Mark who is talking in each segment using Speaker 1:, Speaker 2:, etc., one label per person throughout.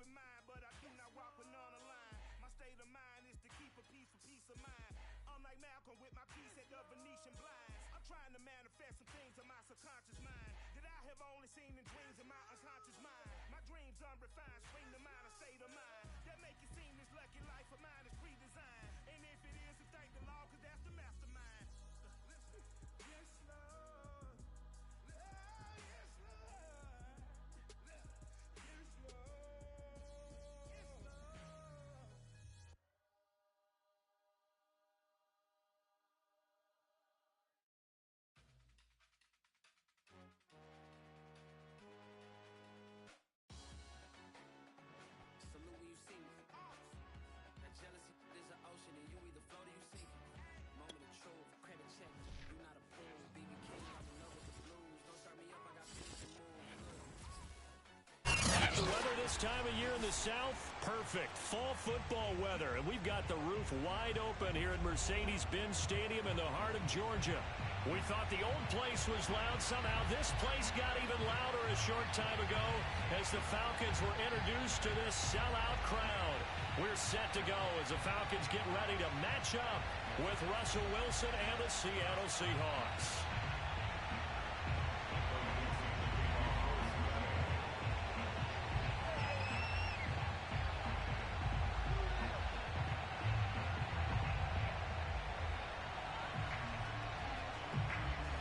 Speaker 1: open mind, but I do not walk with none aligned. My state of mind is to keep a peace for peace of mind. Unlike Malcolm with my piece at the Venetian blinds, I'm trying to manifest some things in my subconscious mind that I have only seen in dreams in my unconscious mind. My dreams unrefined, spring to mind, a state of mind that make it seem this lucky life of mine is pre-designed. And if it is, then thank the Lord, cause that's the mastermind. Yes, Lord. Yes, Lord. Yes, Lord.
Speaker 2: Salute when you see me. That jealousy is an ocean and you either float or you sink. Moment of truth, credit check. You not a fool. BB King, I'm in love with the blues. Don't start me up, I got things to move.
Speaker 3: The weather this time of year in the South, perfect. Fall football weather, and we've got the roof wide open here at Mercedes-Benz Stadium in the heart of Georgia. We thought the old place was loud. Somehow this place got even louder a short time ago as the Falcons were introduced to this sellout crowd. We're set to go as the Falcons get ready to match up with Russell Wilson and the Seattle Seahawks.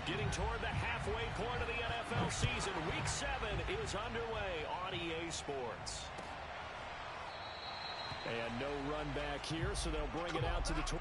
Speaker 3: Getting toward the halfway point of the NFL season. Week 7 is underway on EA Sports. And no run back here, so they'll bring it out to the 20.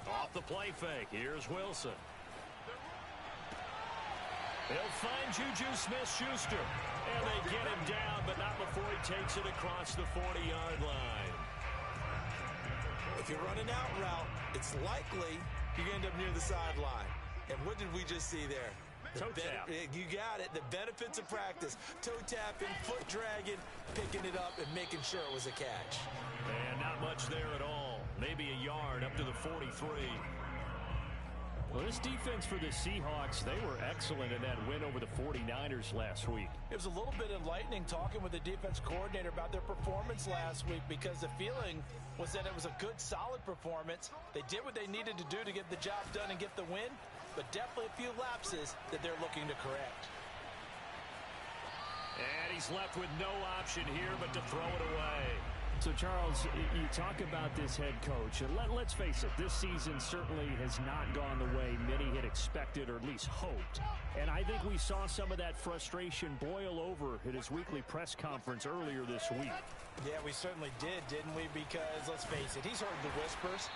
Speaker 3: Off the play fake, here's Wilson. They'll find Juju Smith-Schuster, and they get him down, but not before he takes it across the 40-yard line.
Speaker 4: If you're running out route, it's likely you end up near the sideline. And what did we just see there?
Speaker 3: Toe tap.
Speaker 4: You got it. The benefits of practice. Toe tapping, foot dragging, picking it up, and making sure it was a catch.
Speaker 3: And not much there at all. Maybe a yard up to the 43. Well, this defense for the Seahawks, they were excellent in that win over the 49ers last week.
Speaker 5: It was a little bit enlightening talking with the defense coordinator about their performance last week because the feeling was that it was a good, solid performance. They did what they needed to do to get the job done and get the win, but definitely a few lapses that they're looking to correct.
Speaker 3: And he's left with no option here but to throw it away.
Speaker 6: So, Charles, you talk about this head coach, and let's face it, this season certainly has not gone the way many had expected or at least hoped. And I think we saw some of that frustration boil over at his weekly press conference earlier this week.
Speaker 5: Yeah, we certainly did, didn't we? Because, let's face it, he's heard the whispers,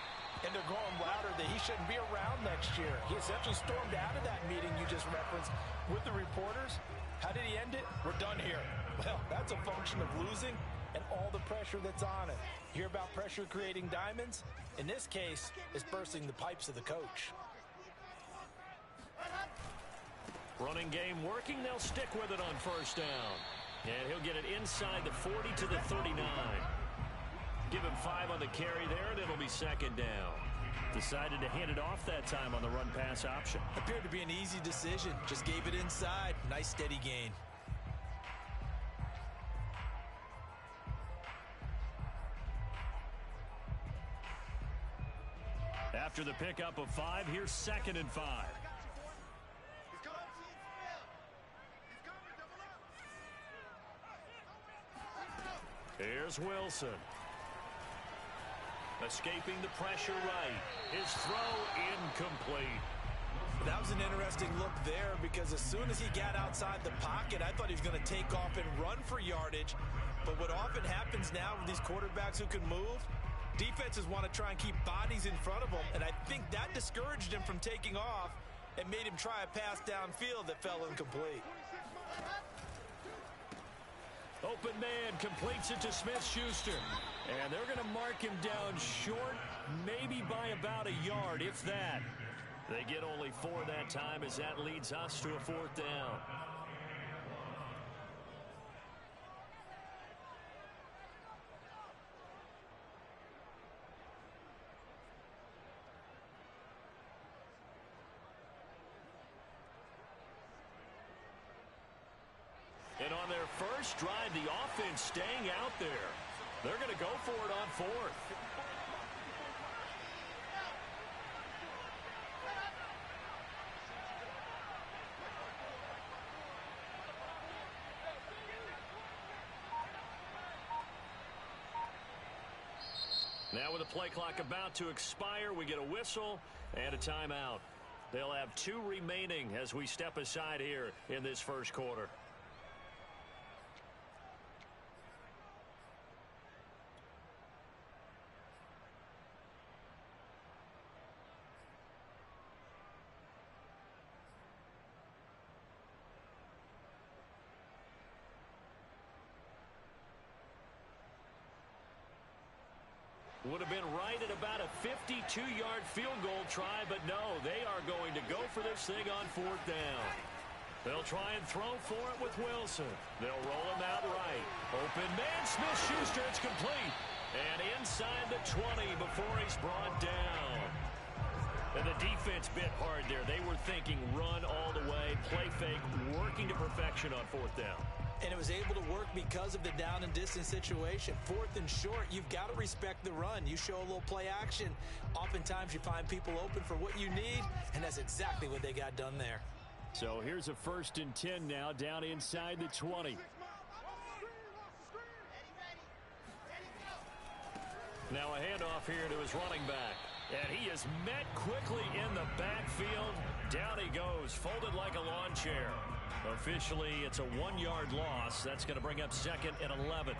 Speaker 5: and they're going louder that he shouldn't be around next year. He essentially stormed out of that meeting you just referenced with the reporters. How did he end it? We're done here. Well, that's a function of losing and all the pressure that's on it. You hear about pressure creating diamonds? In this case, it's bursting the pipes of the coach.
Speaker 3: Running game working. They'll stick with it on first down. And he'll get it inside the 40 to the 39. Give him 5 on the carry there, and it'll be second down. Decided to hand it off that time on the run-pass option.
Speaker 5: Appeared to be an easy decision. Just gave it inside. Nice steady gain.
Speaker 3: After the pickup of 5, here's 2nd and 5. Here's Wilson. Escaping the pressure right. His throw incomplete.
Speaker 5: That was an interesting look there because as soon as he got outside the pocket, I thought he was going to take off and run for yardage. But what often happens now with these quarterbacks who can move, defenses want to try and keep bodies in front of them. And I think that discouraged him from taking off and made him try a pass downfield that fell incomplete.
Speaker 3: Open man completes it to Smith-Schuster. And they're going to mark him down short, maybe by about a yard, if that. They get only 4 that time as that leads us to a 4th down. And on their first drive, the offense staying out there. They're going to go for it on 4th. Now with the play clock about to expire, we get a whistle and a timeout. They'll have 2 remaining as we step aside here in this first quarter. Would have been right at about a 52-yard field goal try, but no, they are going to go for this thing on 4th down. They'll try and throw for it with Wilson. They'll roll him out right. Open man, Smith-Schuster, it's complete. And inside the 20 before he's brought down. And the defense bit hard there. They were thinking run all the way, play fake, working to perfection on 4th down.
Speaker 5: And it was able to work because of the down and distance situation. 4th and short, you've got to respect the run. You show a little play action. Oftentimes you find people open for what you need, and that's exactly what they got done there.
Speaker 3: So here's a 1st and 10 now, down inside the 20. Now a handoff here to his running back. And he is met quickly in the backfield. Down he goes, folded like a lawn chair. Officially, it's a 1-yard loss. That's going to bring up 2nd and 11.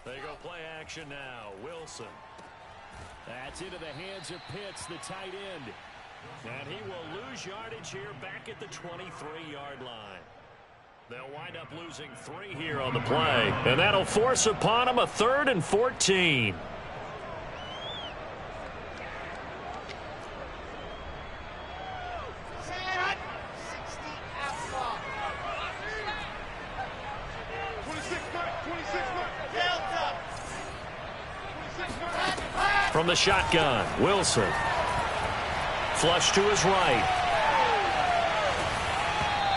Speaker 3: They go play action now. Wilson. That's into the hands of Pitts, the tight end. And he will lose yardage here back at the 23-yard line. They'll wind up losing 3 here on the play. And that'll force upon him a 3rd and 14. From the shotgun, Wilson. Flush to his right.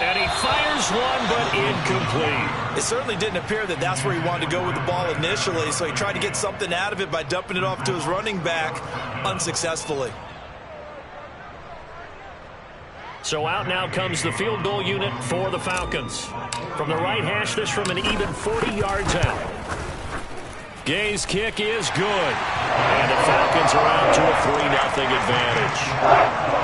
Speaker 3: And he fires one, but incomplete.
Speaker 5: It certainly didn't appear that that's where he wanted to go with the ball initially, so he tried to get something out of it by dumping it off to his running back unsuccessfully.
Speaker 3: So out now comes the field goal unit for the Falcons. From the right hash, this from an even 40 yards out. Gay's kick is good. And the Falcons are out to a 3-0 advantage.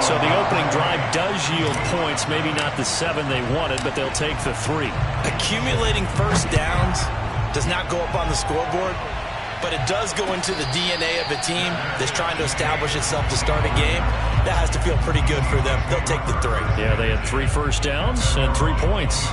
Speaker 3: So the opening drive does yield points, maybe not the 7 they wanted, but they'll take the 3.
Speaker 5: Accumulating first downs does not go up on the scoreboard, but it does go into the DNA of a team that's trying to establish itself to start a game. That has to feel pretty good for them. They'll take the 3.
Speaker 3: Yeah, they had 3 first downs and 3 points.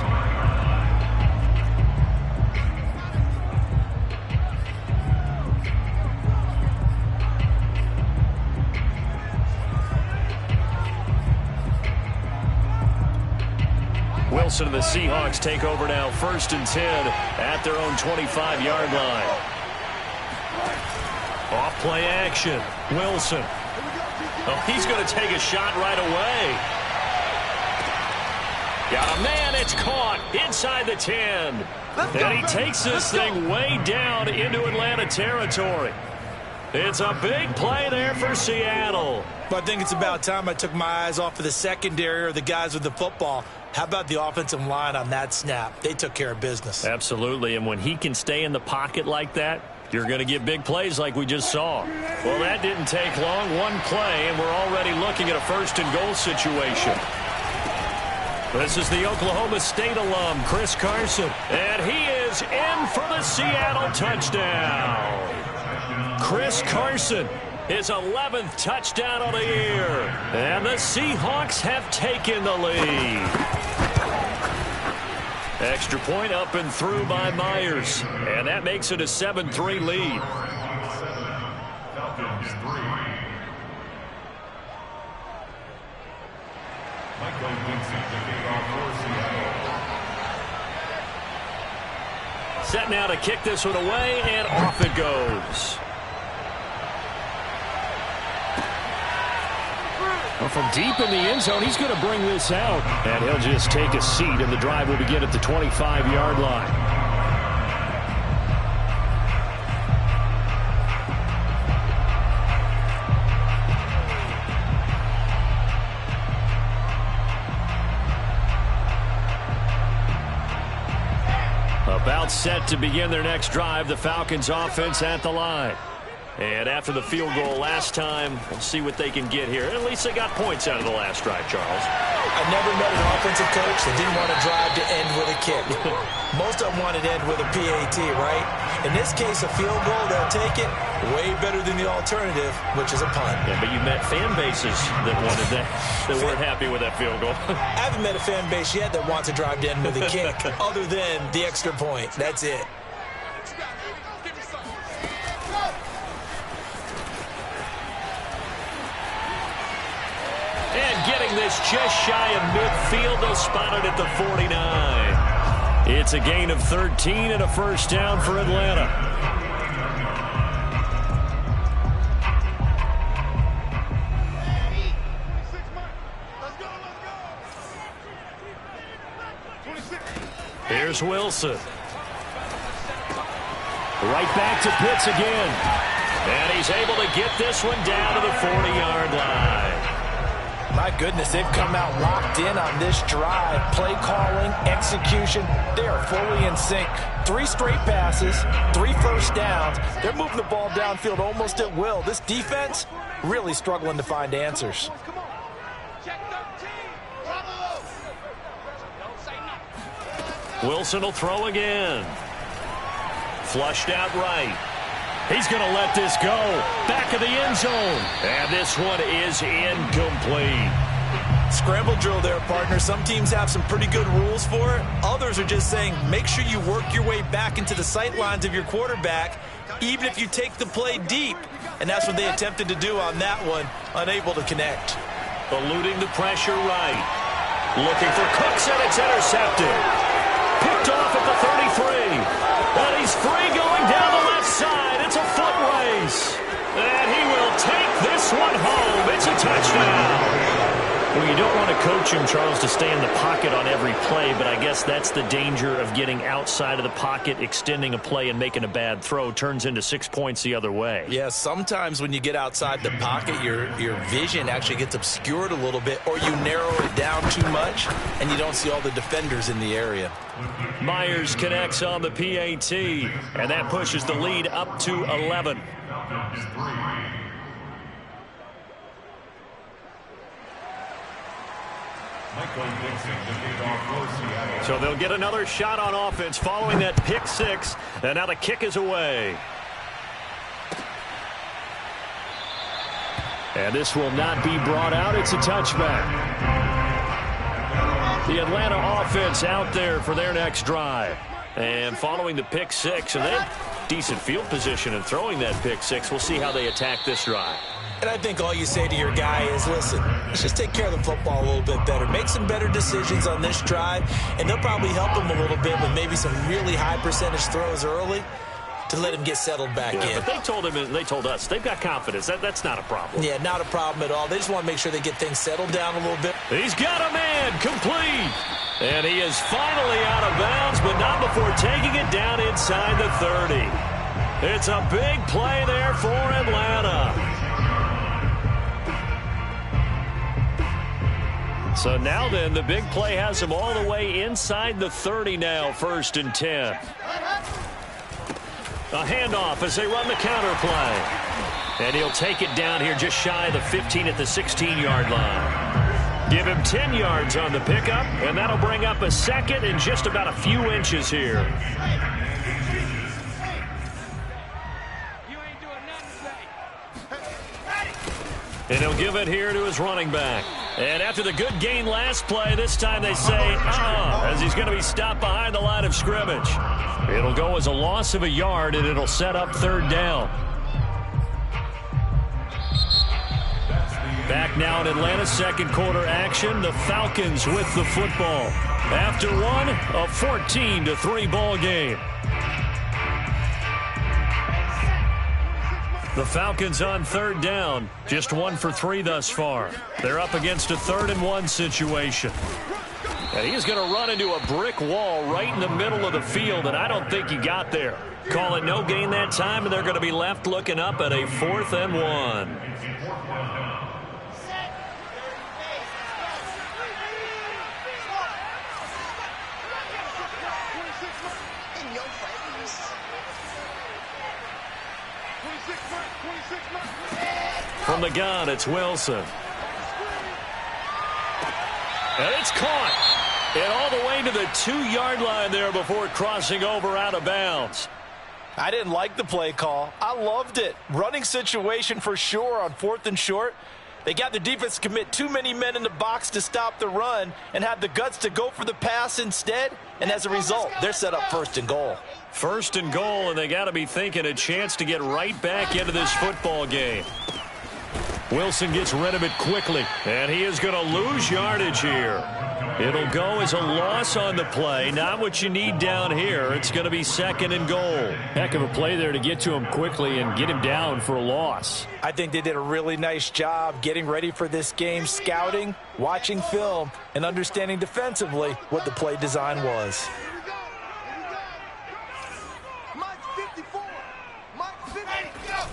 Speaker 3: Wilson and the Seahawks take over now, 1st and 10 at their own 25-yard line. Off play action. Wilson. Oh, he's going to take a shot right away. Got a man. It's caught inside the 10. And he takes this thing way down into Atlanta territory. It's a big play there for Seattle.
Speaker 5: But I think it's about time I took my eyes off of the secondary or the guys with the football. How about the offensive line on that snap? They took care of business.
Speaker 3: Absolutely, and when he can stay in the pocket like that, you're going to get big plays like we just saw. Well, that didn't take long. 1 play, and we're already looking at a 1st and goal situation. This is the Oklahoma State alum, Chris Carson, and he is in for the Seattle touchdown. Chris Carson, his 11th touchdown of the year. And the Seahawks have taken the lead. Extra point up and through by Myers. And that makes it a 7-3 lead.
Speaker 7: Falcons 3. Michael Vincent, the kickoff for Seattle.
Speaker 3: Set now to kick this one away, and off it goes. Well, from deep in the end zone, he's going to bring this out. And he'll just take a seat, and the drive will begin at the 25-yard line. About set to begin their next drive, the Falcons offense at the line. And after the field goal last time, we'll see what they can get here. At least they got points out of the last drive, Charles.
Speaker 5: I never met an offensive coach that didn't want to drive to end with a kick. Most of them wanted to end with a PAT, right? In this case, a field goal, they'll take it. Way better than the alternative, which is a punt.
Speaker 3: Yeah, but you met fan bases that wanted that, that weren't happy with that field goal.
Speaker 5: I haven't met a fan base yet that wants to drive to end with a kick, other than the extra point. That's it.
Speaker 3: And getting this just shy of midfield, they'll spot it at the 49. It's a gain of 13 and a 1st down for Atlanta. Here's Wilson. Right back to Pitts again. And he's able to get this one down to the 40-yard line.
Speaker 5: My goodness, they've come out locked in on this drive. Play calling, execution, they are fully in sync. 3 straight passes, 3 first downs. They're moving the ball downfield almost at will. This defense really struggling to find answers.
Speaker 3: Wilson will throw again. Flushed out right. He's going to let this go. Back of the end zone. And this one is incomplete.
Speaker 5: Scramble drill there, partner. Some teams have some pretty good rules for it. Others are just saying, make sure you work your way back into the sight lines of your quarterback, even if you take the play deep. And that's what they attempted to do on that one, unable to connect.
Speaker 3: Eluding the pressure right. Looking for Cooks, and it's intercepted. Picked off at the 33. And he's free going down the left side. It's a foot race. And he will take this one home. It's a touchdown. Well, you don't want to coach him, Charles, to stay in the pocket on every play, but I guess that's the danger of getting outside of the pocket, extending a play, and making a bad throw. Turns into 6 points the other way.
Speaker 5: Yeah, sometimes when you get outside the pocket, your vision actually gets obscured a little bit, or you narrow it down too much, and you don't see all the defenders in the area.
Speaker 3: Myers connects on the PAT, and that pushes the lead up to 11. So they'll get another shot on offense following that pick 6, and now the kick is away.
Speaker 6: And this will not be brought out. It's a touchback. The Atlanta offense out there for their next drive. And following the pick six, and they have decent field position in throwing that pick six. We'll see how they attack this drive.
Speaker 5: And I think all you say to your guy is, listen, let's just take care of the football a little bit better. Make some better decisions on this drive, and they'll probably help him a little bit with maybe some really high percentage throws early to let him get settled back in.
Speaker 6: But they told him, and they told us, they've got confidence. That's not a problem.
Speaker 5: Yeah, not a problem at all. They just want to make sure they get things settled down a little bit.
Speaker 6: He's got a man, complete. And he is finally out of bounds, but not before taking it down inside the 30. It's a big play there for Atlanta. So now then, the big play has him all the way inside the 30 now, 1st and 10. A handoff as they run the counter play. And he'll take it down here just shy of the 15 at the 16-yard line. Give him 10 yards on the pickup, and that'll bring up a second and just about a few inches here. And he'll give it here to his running back. And after the good gain last play, this time they say, as he's going to be stopped behind the line of scrimmage. It'll go as a loss of a yard, and it'll set up 3rd down. Back now in Atlanta's second quarter action, the Falcons with the football. After one, a 14-3 ball game. The Falcons on 3rd down, just 1 for 3 thus far. They're up against a 3rd and 1 situation. And he's going to run into a brick wall right in the middle of the field, and I don't think he got there. Call it no gain that time, and they're going to be left looking up at a 4th and 1. From the gun, it's Wilson. And it's caught. And all the way to the 2-yard line there before crossing over out of bounds.
Speaker 5: I didn't like the play call. I loved it. Running situation for sure on 4th and short. They got the defense to commit too many men in the box to stop the run and have the guts to go for the pass instead. And as a result, they're set up 1st and goal.
Speaker 6: 1st and goal, and they got to be thinking a chance to get right back into this football game. Wilson gets rid of it quickly, and he is going to lose yardage here. It'll go as a loss on the play. Not what you need down here. It's going to be 2nd and goal.
Speaker 3: Heck of a play there to get to him quickly and get him down for a loss.
Speaker 5: I think they did a really nice job getting ready for this game, scouting, watching film, and understanding defensively what the play design was.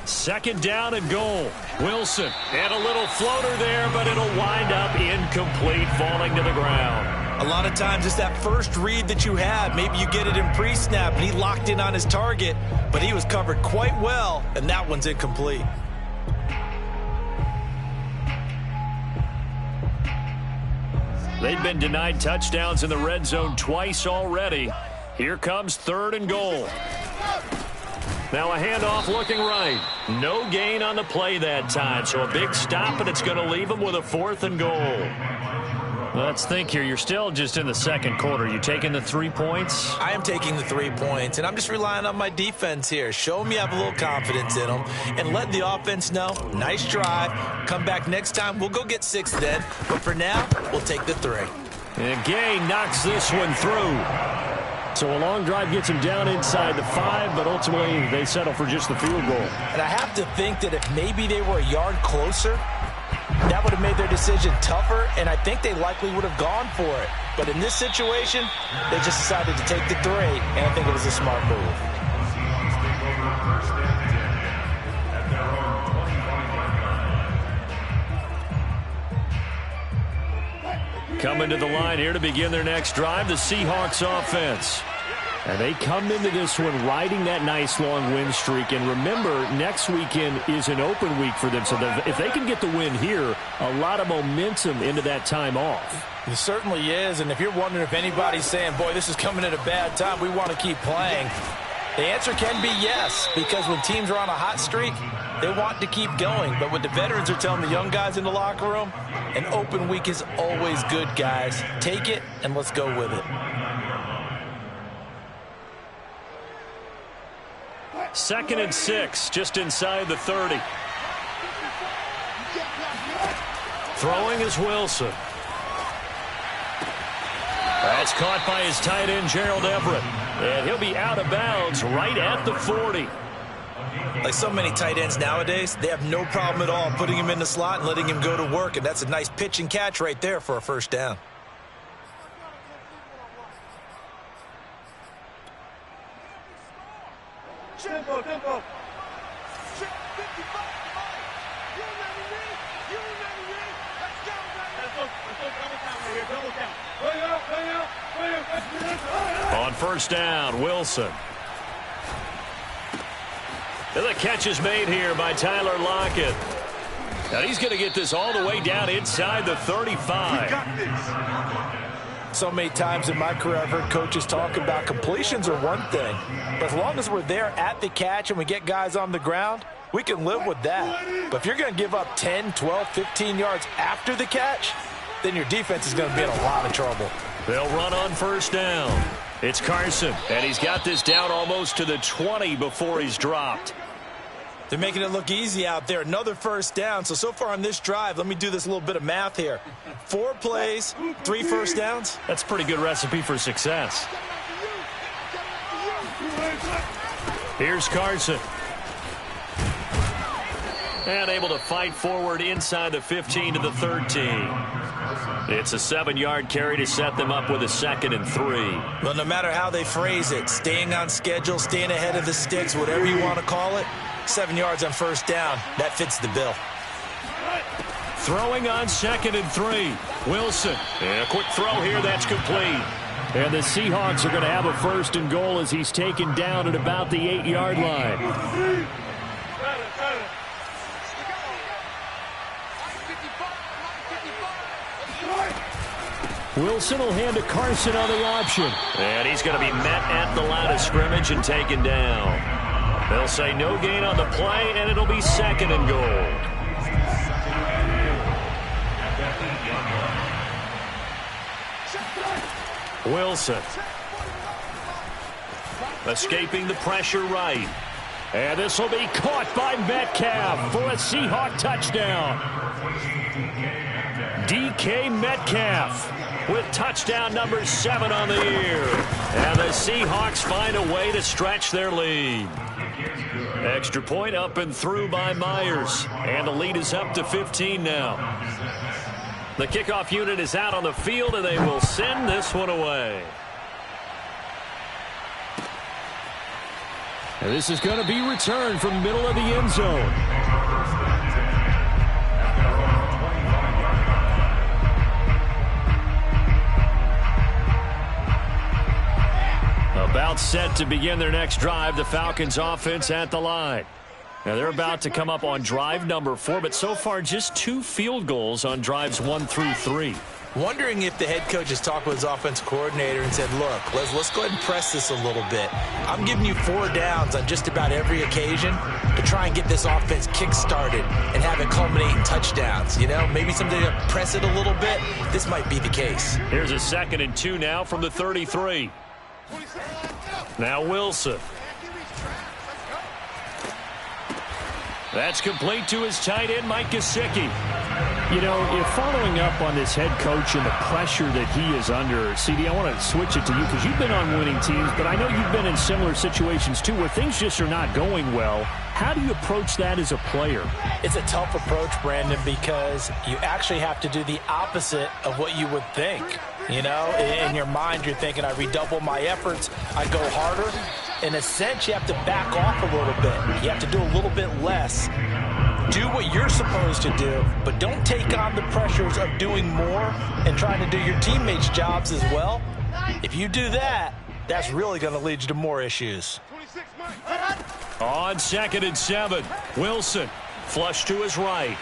Speaker 6: Second down and goal. Wilson, and a little floater there, but it'll wind up incomplete, falling to the ground.
Speaker 5: A lot of times it's that first read that you have. Maybe you get it in pre-snap, and he locked in on his target, but he was covered quite well, and that one's incomplete.
Speaker 6: They've been denied touchdowns in the red zone twice already. Here comes 3rd and goal. Now a handoff looking right. No gain on the play that time, so a big stop, and it's going to leave them with a 4th and goal. Let's think here. You're still just in the second quarter. You taking the 3 points?
Speaker 5: I am taking the 3 points, and I'm just relying on my defense here. Show them you have a little confidence in them, and let the offense know, nice drive. Come back next time. We'll go get 6 then, but for now, we'll take the 3.
Speaker 6: And Gay knocks this one through. So a long drive gets him down inside the 5, but ultimately they settle for just the field goal.
Speaker 5: And I have to think that if maybe they were a yard closer, that would have made their decision tougher, and I think they likely would have gone for it. But in this situation, they just decided to take the 3, and I think it was a smart move.
Speaker 6: Coming to the line here to begin their next drive, the Seahawks offense. And they come into this one riding that nice long win streak. And remember, next weekend is an open week for them. So if they can get the win here, a lot of momentum into that time off.
Speaker 5: It certainly is. And if you're wondering if anybody's saying, boy, this is coming at a bad time, we want to keep playing. The answer can be yes, because when teams are on a hot streak, they want to keep going. But what the veterans are telling the young guys in the locker room, an open week is always good, guys. Take it, and let's go with it.
Speaker 3: Second and 6, just inside the 30. Throwing is Wilson. That's caught by his tight end, Gerald Everett. And he'll be out of bounds right at the 40.
Speaker 5: Like so many tight ends nowadays, they have no problem at all putting him in the slot and letting him go to work. And that's a nice pitch and catch right there for a first down.
Speaker 1: Tempo.
Speaker 3: On first down, Wilson. And the catch is made here by Tyler Lockett. Now he's going to get this all the way down inside the 35.
Speaker 5: So many times in my career, I've heard coaches talk about completions are one thing. But as long as we're there at the catch and we get guys on the ground, we can live with that. But if you're going to give up 10, 12, 15 yards after the catch, then your defense is going to be in a lot of trouble.
Speaker 3: They'll run on first down. It's Carson, and he's got this down almost to the 20 before he's dropped.
Speaker 5: They're making it look easy out there. Another first down. So far on this drive, let me do this little bit of math here. 4 plays, 3 first downs.
Speaker 3: That's a pretty good recipe for success. Here's Carson. And able to fight forward inside the 15 to the 13. It's a 7-yard carry to set them up with a 2nd and 3.
Speaker 5: Well, no matter how they phrase it, staying on schedule, staying ahead of the sticks, whatever you want to call it, 7 yards on first down, that fits the bill.
Speaker 3: Throwing on 2nd and 3. Wilson. And a quick throw here, that's complete. And the Seahawks are going to have a 1st and goal as he's taken down at about the 8-yard line. Wilson will hand to Carson on the option. And he's going to be met at the line of scrimmage and taken down. They'll say no gain on the play, and it'll be 2nd and goal. Wilson. Escaping the pressure right. And this will be caught by Metcalf for a Seahawk touchdown. DK Metcalf with touchdown number 7 on the year. And the Seahawks find a way to stretch their lead. Extra point up and through by Myers. And the lead is up to 15 now. The kickoff unit is out on the field, and they will send this one away. And this is going to be returned from the middle of the end zone. About set to begin their next drive, the Falcons offense at the line. Now they're about to come up on drive number 4, but so far just 2 field goals on drives 1 through 3.
Speaker 5: Wondering if the head coach has talked with his offensive coordinator and said, look, let's go ahead and press this a little bit. I'm giving you 4 downs on just about every occasion to try and get this offense kick-started and have it culminate in touchdowns. You know, maybe something to press it a little bit. This might be the case.
Speaker 3: Here's a 2nd and 2 now from the 33. Now Wilson. That's complete to his tight end, Mike Gesicki.
Speaker 6: You know, if following up on this head coach and the pressure that he is under, CD, I want to switch it to you because you've been on winning teams, but I know you've been in similar situations too where things just are not going well. How do you approach that as a player?
Speaker 5: It's a tough approach, Brandon, because you actually have to do the opposite of what you would think. You know, in your mind, you're thinking, I redouble my efforts, I go harder. In a sense, you have to back off a little bit. You have to do a little bit less. Do what you're supposed to do, but don't take on the pressures of doing more and trying to do your teammates' jobs as well. If you do that, that's really going to lead you to more issues.
Speaker 3: On 2nd and 7, Wilson flush to his right.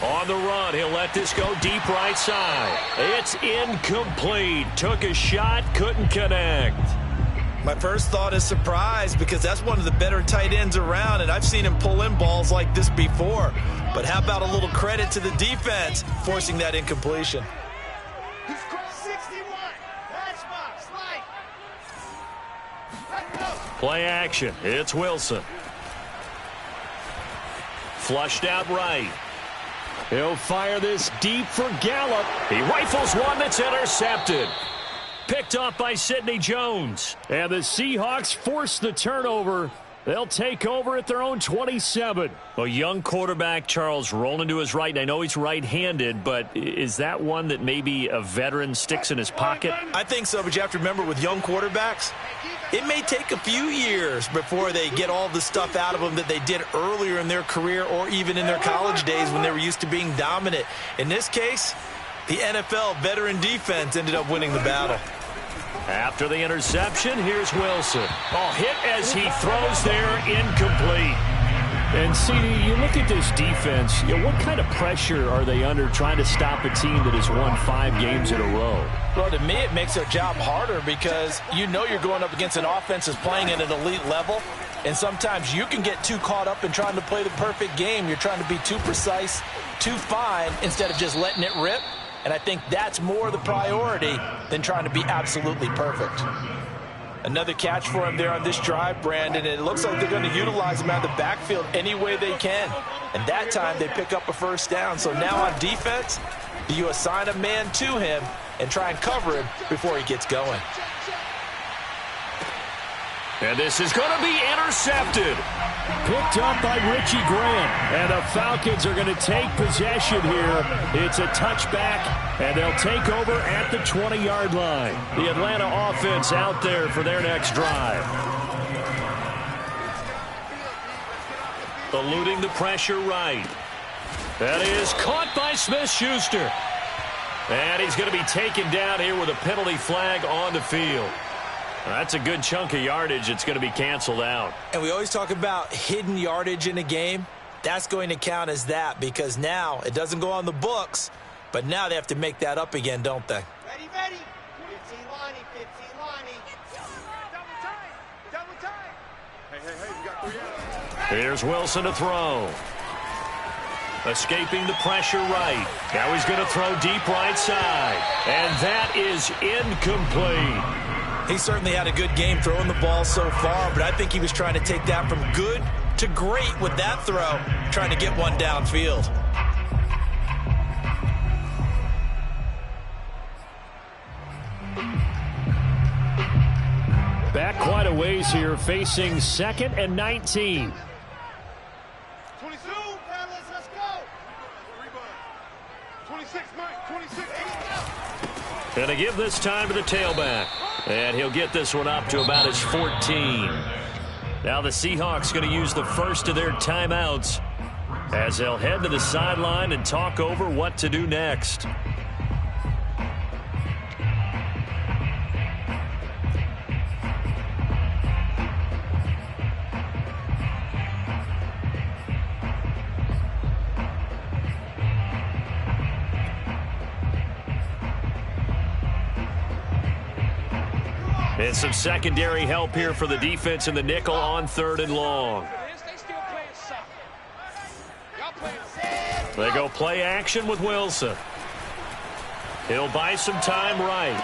Speaker 3: On the run, he'll let this go deep right side. It's incomplete. Took a shot, couldn't connect.
Speaker 4: My first thought is surprise because that's one of the better tight ends around, and I've seen him pull in balls like this before. But how about a little credit to the defense forcing that incompletion?
Speaker 1: He's crossed 61. That's my slide. Let's go.
Speaker 3: Play action. It's Wilson. Flushed out right. He'll fire this deep for Gallup. He rifles one that's intercepted. Picked off by Sidney Jones. And the Seahawks force the turnover. They'll take over at their own 27. A young quarterback, Charles, rolling to his right. And I know he's right-handed, but is that one that maybe a veteran sticks in his pocket?
Speaker 4: I think so, but you have to remember with young quarterbacks, it may take a few years before they get all the stuff out of them that they did earlier in their career or even in their college days when they were used to being dominant. In this case, the NFL veteran defense ended up winning the battle.
Speaker 3: After the interception, here's Wilson. Oh, hit as he throws there, incomplete.
Speaker 6: And, CD, you look at this defense, what kind of pressure are they under trying to stop a team that has won 5 games in a row?
Speaker 5: Well, to me, it makes their job harder because you know you're going up against an offense that's playing at an elite level, and sometimes you can get too caught up in trying to play the perfect game. You're trying to be too precise, too fine, instead of just letting it rip. And I think that's more the priority than trying to be absolutely perfect. Another catch for him there on this drive, Brandon. And it looks like they're going to utilize him out of the backfield any way they can. And that time they pick up a first down. So now on defense, do you assign a man to him and try and cover him before he gets going?
Speaker 3: And this is going to be intercepted.
Speaker 6: Picked up by Richie Grant. And the Falcons are going to take possession here. It's a touchback, and they'll take over at the 20-yard line. The Atlanta offense out there for their next drive. Eluding the pressure right. That is caught by Smith-Schuster. And he's going to be taken down here with a penalty flag on the field. That's a good chunk of yardage. It's going to be canceled out.
Speaker 4: And we always talk about hidden yardage in a game. That's going to count as that because now it doesn't go on the books, but now they have to make that up again, don't they?
Speaker 1: Ready, ready. 15 Lonnie, 15 Lonnie. Double time. Hey, we got 3 out.
Speaker 3: Here's Wilson to throw. Escaping the pressure right. Now he's going to throw deep right side. And that is incomplete.
Speaker 4: He certainly had a good game throwing the ball so far, but I think he was trying to take that from good to great with that throw, trying to get one downfield.
Speaker 6: Back quite a ways here, facing 2nd and 19.
Speaker 1: 22, fellas, let's go. 26, Mike, 26.
Speaker 3: And to give this time to the tailback. And he'll get this one up to about his 14. Now the Seahawks going to use the first of their timeouts as they'll head to the sideline and talk over what to do next. And some secondary help here for the defense in the nickel on 3rd and long. They go play action with Wilson. He'll buy some time right.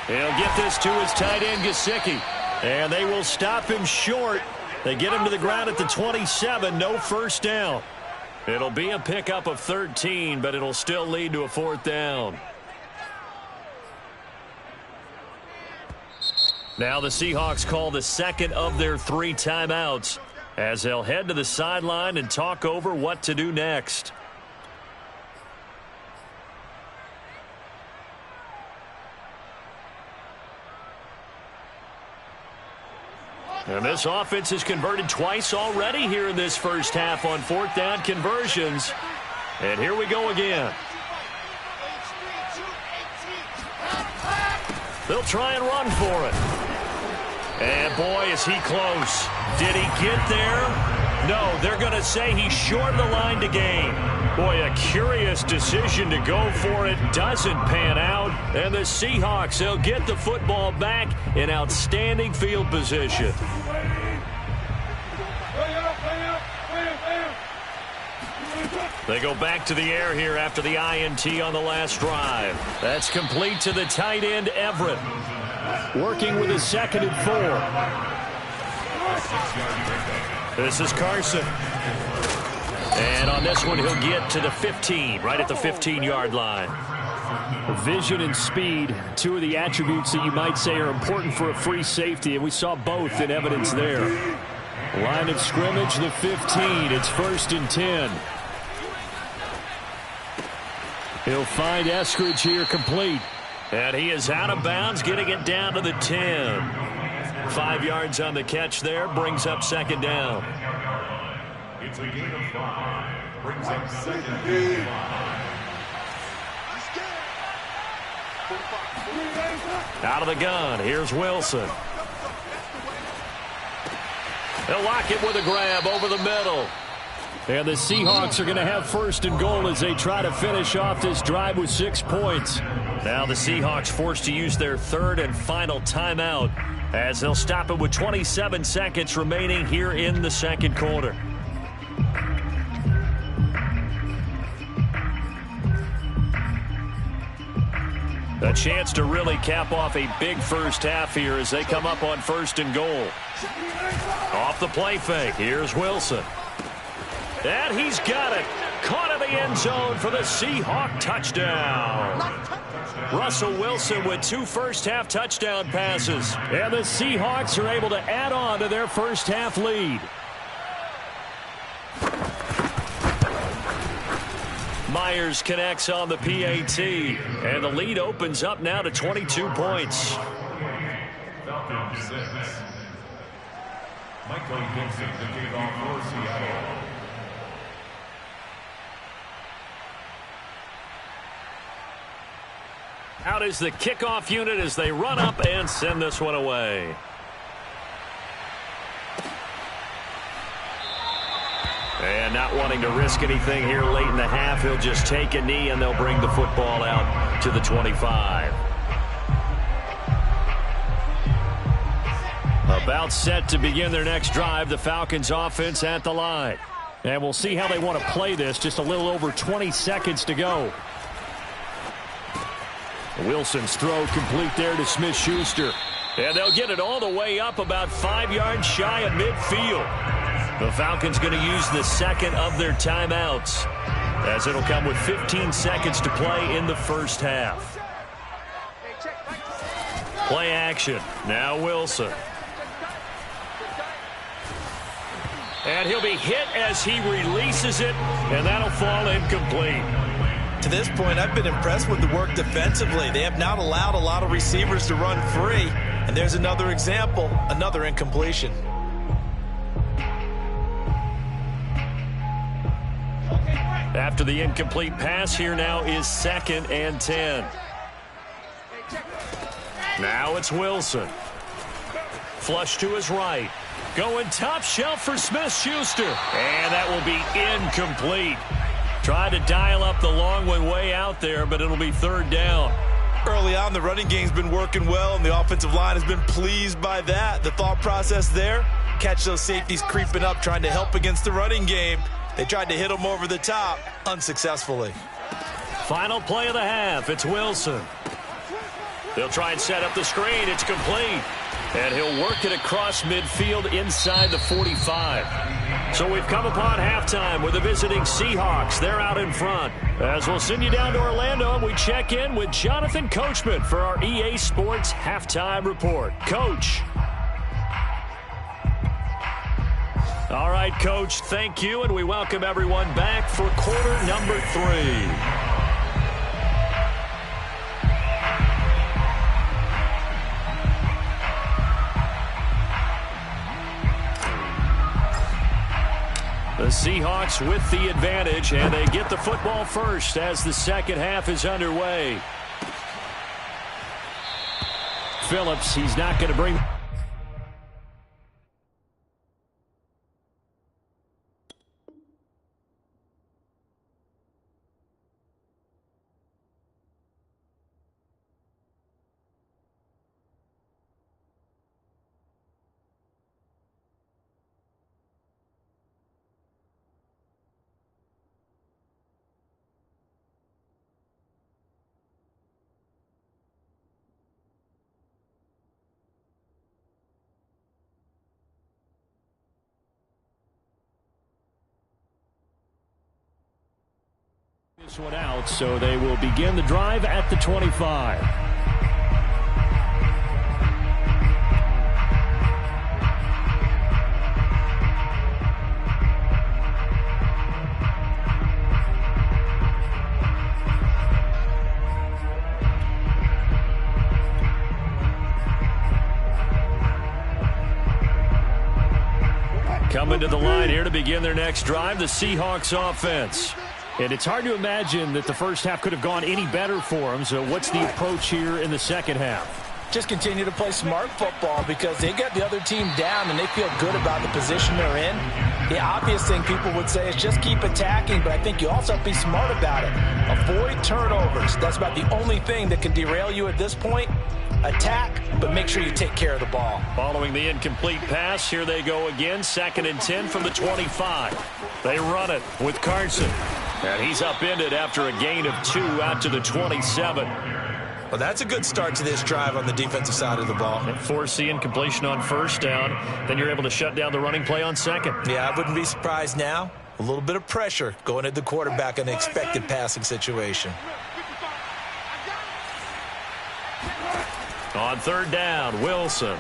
Speaker 3: He'll get this to his tight end, Gesicki. And they will stop him short. They get him to the ground at the 27. No first down. It'll be a pickup of 13, but it'll still lead to a 4th down. Now the Seahawks call the second of their 3 timeouts as they'll head to the sideline and talk over what to do next. And this offense has converted twice already here in this first half on 4th down conversions. And here we go again. They'll try and run for it. And boy, is he close. Did he get there? No, they're going to say he's short of the line to gain. Boy, a curious decision to go for it. Doesn't pan out. And the Seahawks, they'll get the football back in outstanding field position. They go back to the air here after the INT on the last drive. That's complete to the tight end, Everett.
Speaker 6: Working with a 2nd and 4.
Speaker 3: This is Carson. And on this one, he'll get to the 15, right at the 15-yard line.
Speaker 6: Vision and speed, two of the attributes that you might say are important for a free safety, and we saw both in evidence there. Line of scrimmage, the 15. It's 1st and 10. He'll find Eskridge here complete.
Speaker 3: And he is out of bounds, getting it down to the 10. 5 yards on the catch there, brings up 2nd down.
Speaker 7: It's a gain of 5. Brings up 2nd and 5.
Speaker 3: Out of the gun, here's Wilson. He'll lock it with a grab over the middle.
Speaker 6: And the Seahawks are going to have 1st and goal as they try to finish off this drive with 6 points.
Speaker 3: Now the Seahawks forced to use their 3rd and final timeout as they'll stop it with 27 seconds remaining here in the 2nd quarter. A chance to really cap off a big first half here as they come up on 1st and goal. Off the play fake, here's Wilson. And he's got it. Caught in the end zone for the Seahawk touchdown. Russell Wilson with 2 first-half touchdown passes.
Speaker 6: And the Seahawks are able to add on to their first-half lead.
Speaker 3: Myers connects on the PAT. And the lead opens up now to 22 points.
Speaker 7: Falcons 6. Michael Dixon, the kickoff for Seattle.
Speaker 3: Out is the kickoff unit as they run up and send this one away. And not wanting to risk anything here late in the half, he'll just take a knee and they'll bring the football out to the 25. About set to begin their next drive, the Falcons offense at the line.
Speaker 6: And we'll see how they want to play this. Just a little over 20 seconds to go. Wilson's throw complete there to Smith-Schuster.
Speaker 3: And they'll get it all the way up about 5 yards shy of midfield. The Falcons going to use the 2nd of their timeouts as it'll come with 15 seconds to play in the first half. Play action. Now Wilson. And he'll be hit as he releases it, and that'll fall incomplete.
Speaker 4: To this point, I've been impressed with the work defensively. They have not allowed a lot of receivers to run free. And there's another example, another incompletion.
Speaker 3: After the incomplete pass, here now is 2nd and 10. Now it's Wilson. Flush to his right. Going top shelf for Smith-Schuster. And that will be incomplete. Try to dial up the long one way out there, but it'll be 3rd down.
Speaker 4: Early on, the running game's been working well, and the offensive line has been pleased by that. The thought process there, catch those safeties creeping up, trying to help against the running game. They tried to hit them over the top, unsuccessfully.
Speaker 3: Final play of the half, it's Wilson. They'll try and set up the screen. It's complete. And he'll work it across midfield inside the 45. So we've come upon halftime with the visiting Seahawks. They're out in front. As we'll send you down to Orlando, and we check in with Jonathan Coachman for our EA Sports Halftime Report. Coach. All right, Coach, thank you, and we welcome everyone back for quarter number 3. The Seahawks with the advantage, and they get the football first as the second half is underway.
Speaker 6: Phillips, he's not going to bring... This one out, so they will begin the drive at the 25. Coming to the line here to begin their next drive, the Seahawks offense. And it's hard to imagine that the first half could have gone any better for them. So what's the approach here in the second half?
Speaker 5: Just continue to play smart football because they got the other team down and they feel good about the position they're in. The obvious thing people would say is just keep attacking, but I think you also have to be smart about it. Avoid turnovers. That's about the only thing that can derail you at this point. Attack, but make sure you take care of the ball.
Speaker 3: Following the incomplete pass, here they go again. 2nd and 10 from the 25. They run it with Carson. And he's upended after a gain of 2 out to the 27.
Speaker 4: Well, that's a good start to this drive on the defensive side of the ball.
Speaker 3: And force the incompletion on first down. Then you're able to shut down the running play on second.
Speaker 4: Yeah, I wouldn't be surprised now. A little bit of pressure going at the quarterback in an expected passing situation.
Speaker 3: On 3rd down, Wilson.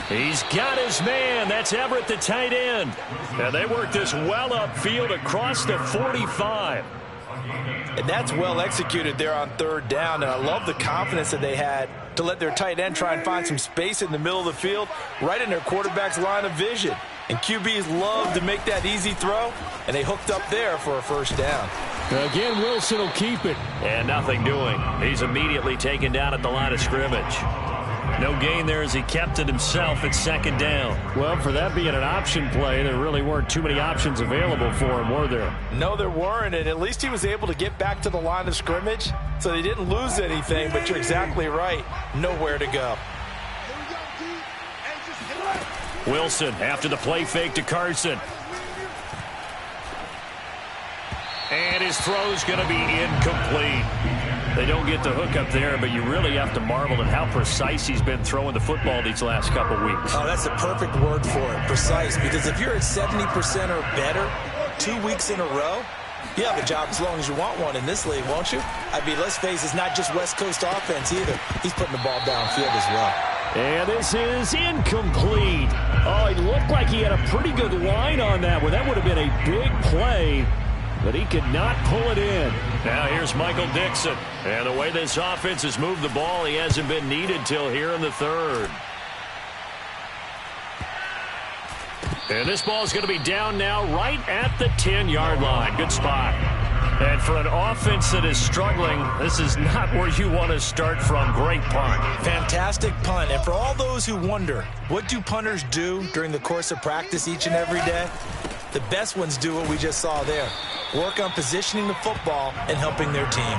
Speaker 3: He's got his man. That's Everett, the tight end. And they work this well upfield across the 45.
Speaker 5: And that's well executed there on 3rd down. And I love the confidence that they had to let their tight end try and find some space in the middle of the field, right in their quarterback's line of vision. And QBs love to make that easy throw, and they hooked up there for a 1st down.
Speaker 6: Again, Wilson will keep it.
Speaker 3: And nothing doing. He's immediately taken down at the line of scrimmage. No gain there as he kept it himself at 2nd down.
Speaker 6: Well, for that being an option play, there really weren't too many options available for him, were there?
Speaker 5: No, there weren't, and at least he was able to get back to the line of scrimmage, so they didn't lose anything, but you're exactly right. Nowhere to go.
Speaker 3: Wilson after the play fake to Carson. And his throw's going to be incomplete. They don't get the hook up there, but you really have to marvel at how precise he's been throwing the football these last couple weeks.
Speaker 4: Oh, that's the perfect word for it, precise, because if you're at 70% or better 2 weeks in a row, you have a job as long as you want one in this league, won't you? I mean, let's face it, it's not just West Coast offense either. He's putting the ball downfield as well.
Speaker 6: And this is incomplete. Oh, it looked like he had a pretty good line on that one. That would have been a big play, but he could not pull it in.
Speaker 3: Now here's Michael Dixon. And the way this offense has moved the ball, he hasn't been needed till here in the 3rd. And this ball is going to be down now right at the 10-yard line. Good spot. And for an offense that is struggling, this is not where you want to start from. Great punt.
Speaker 4: Fantastic punt. And for all those who wonder, what do punters do during the course of practice each and every day? The best ones do what we just saw there. Work on positioning the football and helping their team.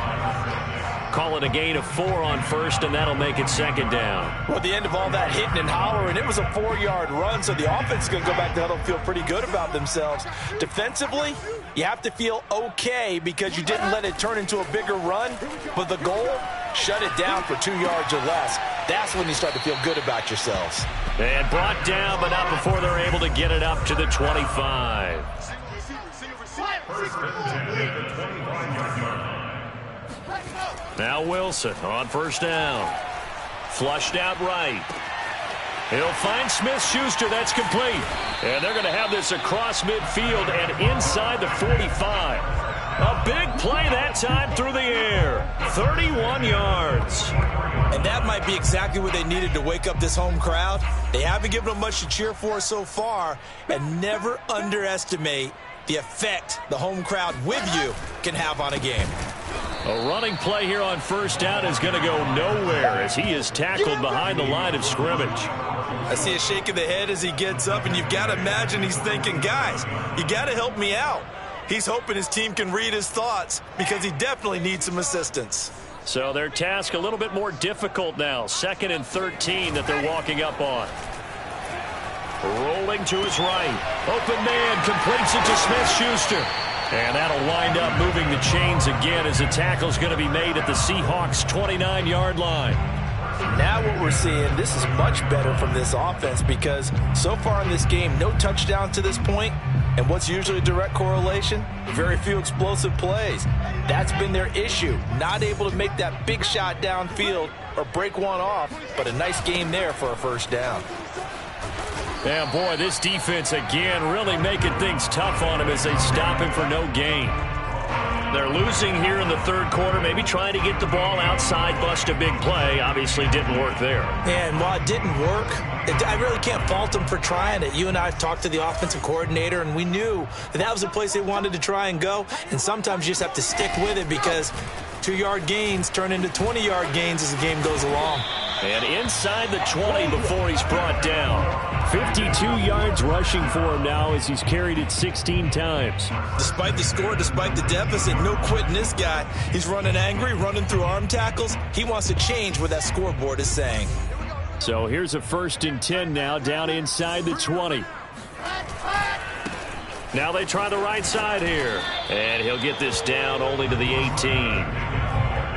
Speaker 3: Call it a gain of 4 on 1st, and that'll make it 2nd down.
Speaker 5: Well, at the end of all that hitting and hollering, it was a 4-yard run, so the offense is going to go back to huddle and feel pretty good about themselves. Defensively, you have to feel okay because you didn't let it turn into a bigger run, but the goal, shut it down for 2 yards or less. That's when you start to feel good about yourselves.
Speaker 3: And brought down, but not before they're able to get it up to the 25. Now Wilson on 1st down. Flushed out right. He'll find Smith-Schuster. That's complete. And they're going to have this across midfield and inside the 45. A big play that time through the air. 31 yards.
Speaker 4: And that might be exactly what they needed to wake up this home crowd. They haven't given them much to cheer for so far. And never underestimate the effect the home crowd with you can have on a game.
Speaker 3: A running play here on 1st down is going to go nowhere as he is tackled behind the line of scrimmage.
Speaker 4: I see a shake of the head as he gets up, and you've got to imagine he's thinking, guys, you got to help me out. He's hoping his team can read his thoughts because he definitely needs some assistance.
Speaker 3: So their task a little bit more difficult now. 2nd and 13 that they're walking up on. Rolling to his right. Open man completes it to Smith-Schuster. And that'll wind up moving the chains again as the tackle's going to be made at the Seahawks' 29-yard line.
Speaker 5: Now what we're seeing, this is much better from this offense because so far in this game, no touchdown to this point,
Speaker 4: And what's usually a direct correlation? Very few explosive plays. That's been their issue. Not able to make that big shot downfield or break one off, but a nice game there for a first down.
Speaker 3: Yeah, boy, this defense again really making things tough on him as they stop him for no gain. They're losing here in the third quarter, maybe trying to get the ball outside, bust a big play. Obviously didn't work there.
Speaker 4: And while it didn't work, I really can't fault them for trying it. You and I talked to the offensive coordinator, and we knew that was the place they wanted to try and go. And sometimes you just have to stick with it because 2-yard gains turn into 20-yard gains as the game goes along.
Speaker 3: And inside the 20 before he's brought down. 52 yards rushing for him now as he's carried it 16 times.
Speaker 4: Despite the score, despite the deficit, no quitting this guy. He's running angry, running through arm tackles. He wants to change what that scoreboard is saying.
Speaker 3: So here's a 1st and 10 now, down inside the 20. Now they try the right side here. And he'll get this down only to the 18.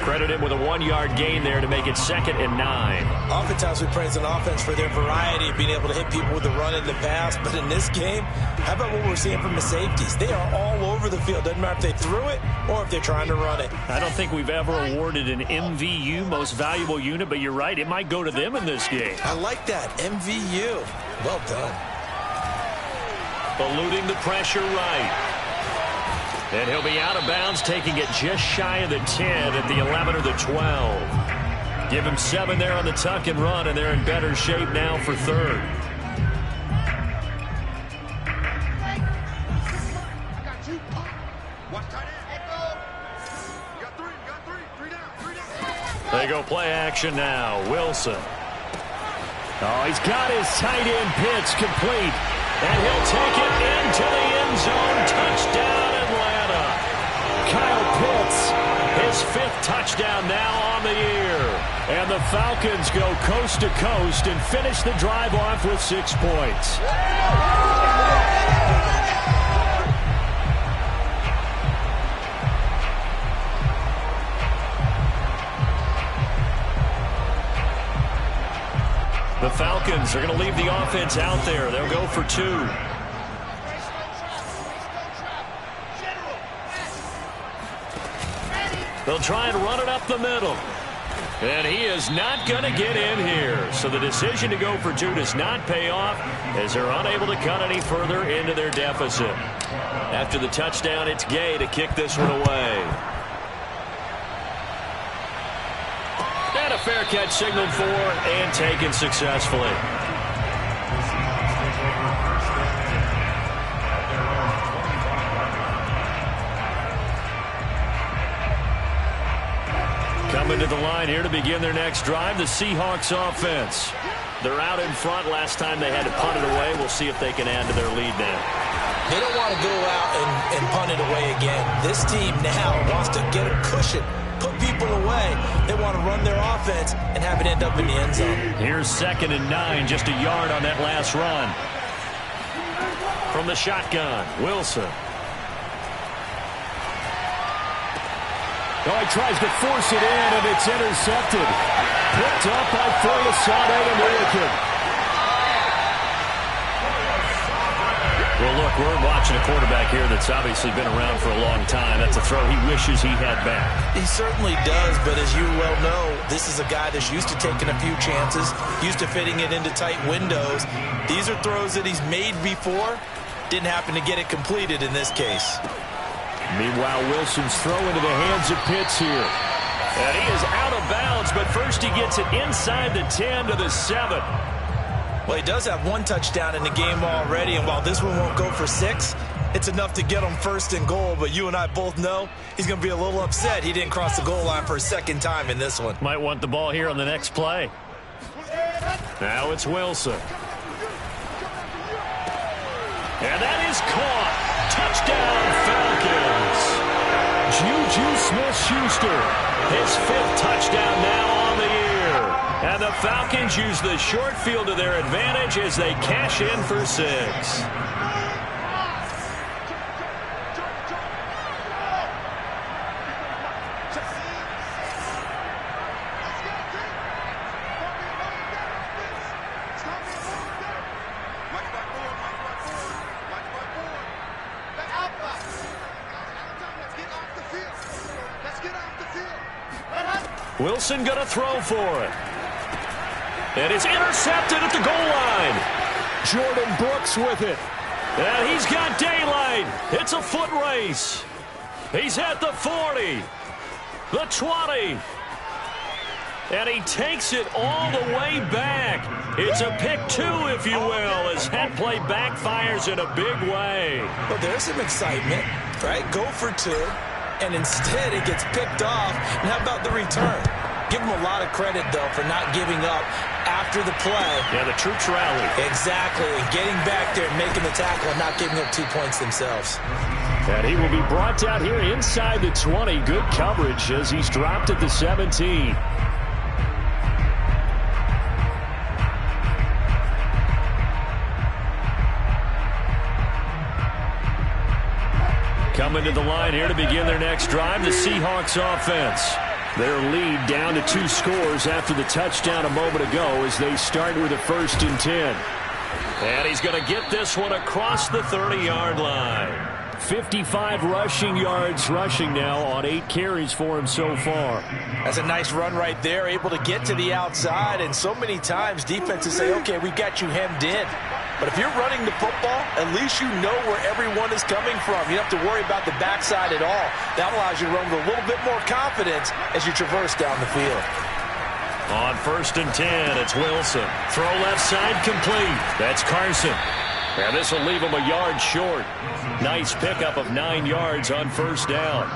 Speaker 3: Credit him with a 1-yard gain there to make it 2nd and 9.
Speaker 4: Oftentimes we praise an offense for their variety of being able to hit people with the run and the pass. But in this game, how about what we're seeing from the safeties? They are all over the field. Doesn't matter if they threw it or if they're trying to run it.
Speaker 3: I don't think we've ever awarded an MVU, most valuable unit, but you're right. It might go to them in this game.
Speaker 4: I like that. MVU. Well done.
Speaker 3: Eluding the pressure right. And he'll be out of bounds, taking it just shy of the 10 at the 11 or the 12. Give him 7 there on the tuck and run, and they're in better shape now for 3rd. They go play action now. Wilson. Oh, he's got his tight end pitch complete. And he'll take it into the end zone. Touchdown, Atlanta. Kyle Pitts, his 5th touchdown now on the year. And the Falcons go coast to coast and finish the drive off with 6 points. The Falcons are going to leave the offense out there. They'll go for 2. They'll try and run it up the middle. And he is not going to get in here. So the decision to go for 2 does not pay off as they're unable to cut any further into their deficit. After the touchdown, it's Gay to kick this one away. And a fair catch signaled for and taken successfully. Coming to the line here to begin their next drive, the Seahawks offense. They're out in front. Last time they had to punt it away. We'll see if they can add to their lead now.
Speaker 4: They don't want to go out and punt it away again. This team now wants to get a cushion, put people away. They want to run their offense and have it end up in the end zone.
Speaker 3: Here's 2nd and 9, just a yard on that last run. From the shotgun, Wilson. Oh, he tries to force it in, and it's intercepted. Picked up by Foyesade American. Well, look, we're watching a quarterback here that's obviously been around for a long time. That's a throw he wishes he had back.
Speaker 4: He certainly does, but as you well know, this is a guy that's used to taking a few chances, used to fitting it into tight windows. These are throws that he's made before. Didn't happen to get it completed in this case.
Speaker 3: Meanwhile, Wilson's throw into the hands of Pitts here. And he is out of bounds, but first he gets it inside the 10 to the 7.
Speaker 4: Well, he does have 1 touchdown in the game already, and while this one won't go for 6, it's enough to get him 1st and goal. But you and I both know he's going to be a little upset he didn't cross the goal line for a 2nd time in this one.
Speaker 3: Might want the ball here on the next play. Now it's Wilson. And that is caught. Touchdown, Falcons. Juju Smith-Schuster, his 5th touchdown now on the year. And the Falcons use the short field to their advantage as they cash in for 6. Wilson going to throw for it. And it's intercepted at the goal line. Jordan Brooks with it. And he's got daylight. It's a foot race. He's at the 40, the 20. And he takes it all the way back. It's a pick 2, if you will, as head play backfires in a big way.
Speaker 4: Well, there's some excitement, right? Go for 2, and instead it gets picked off. And how about the return? Give him a lot of credit, though, for not giving up after the play.
Speaker 3: Yeah, the troops rally.
Speaker 4: Exactly, and getting back there and making the tackle and not giving up 2 points themselves.
Speaker 3: And he will be brought down here inside the 20. Good coverage as he's dropped at the 17. Coming to the line here to begin their next drive, the Seahawks offense. Their lead down to 2 scores after the touchdown a moment ago as they start with a 1st and 10. And he's going to get this one across the 30-yard line. 55 rushing yards rushing now on 8 carries for him so far.
Speaker 4: That's a nice run right there, able to get to the outside. And so many times defenses say, okay, we've got you hemmed in. But if you're running the football, at least you know where everyone is coming from. You don't have to worry about the backside at all. That allows you to run with a little bit more confidence as you traverse down the field.
Speaker 3: On 1st and 10, it's Wilson. Throw left side complete. That's Carson. And this will leave him a yard short. Nice pickup of 9 yards on 1st down.